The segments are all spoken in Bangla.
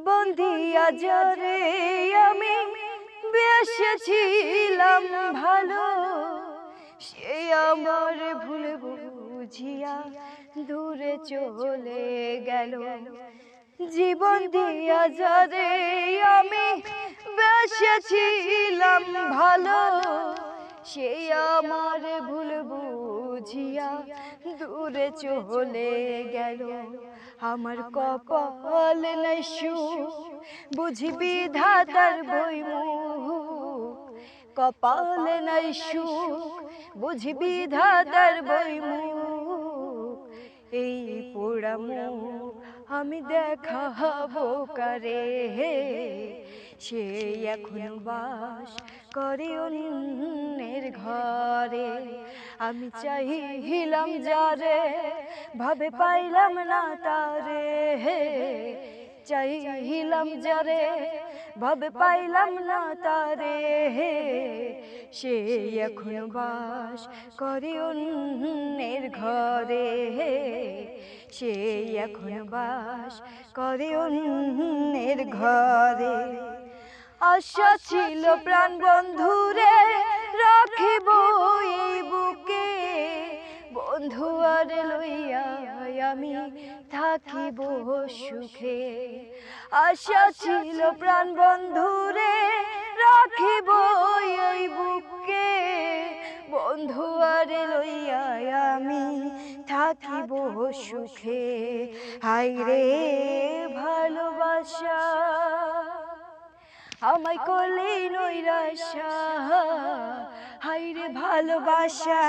জীবন দিয়া যারে আমি বেসেছিলাম ভালো, সে আমার ভুল বুঝিয়া দূরে চলে গেল। জীবন দিয়া যারে আমি বেসেছিলাম ভালো, সে আমার ভুল বুঝিয়া দূরে চলে গেল। আমার কপাল নাই সুখ, বুঝি বিধাতার বইমুখ। কপাল নাই সুখ, বুঝি বিধাতার বইমুখ। এই পোড়া মুখ আমি দেখাবো কারে, সে এখন বাস করে অন্যের ঘরে। আমি চাহিলাম যারে, ভাবে পাইলাম না তারে। চাহিলাম যারে, ভাবে পাইলাম না তারে। সে এখন বাস করে অন্যের ঘরে। সে এখন বাস করে অন্যের ঘরে। আশা ছিল প্রাণ বন্ধুরে রাখিব এই বুকে, বন্ধু আর লইয়া আমি থাকিব সুখে। আশা ছিল প্রাণ বন্ধুরে রাখিব এই বুকে, বন্ধু আর লইয়া আমি থাকিব সুখে। হায়রে ভালোবাসা আমায় করলে নৈরাশা, হায়রে ভালোবাসা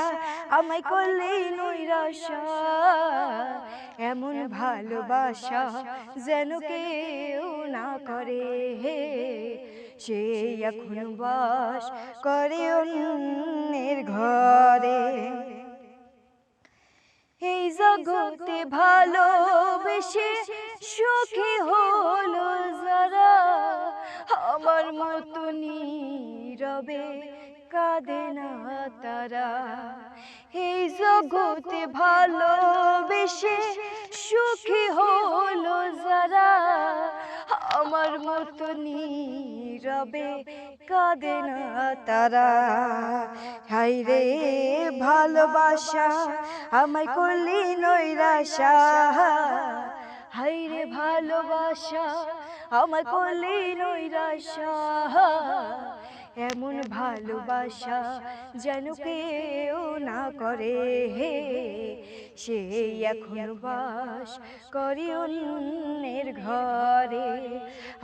আমায় করলে নৈরাশা। এমন ভালোবাসা যেন কেউ না করে, সে এখন বাস করে অন্যের ঘরে। এই জগতে ভালোবেসে সুখী হলো যারা, আমার মতো নীরবে কাঁদে না তারা। এই জগতে ভালোবেসে সুখী হলো যারা, আমার মতো নীরবে কাঁদে না তারা। হায়রে ভালোবাসা আমায় করলি নৈরাশা, হায়রে ভালোবাসা আমায় করলি নৈরাশা। এমন ভালোবাসা যেন কেউ না করে, সে এখন বাস করে অন্যের ঘরে।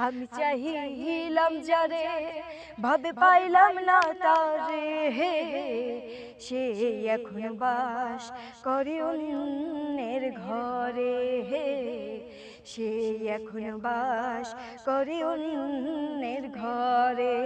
আমি চাহিলাম যারে, ভাবে পাইলাম না তারে। সে এখন বাস করে অন্যের ঘরে। সে এখন বাস করে অন্যের ঘরে।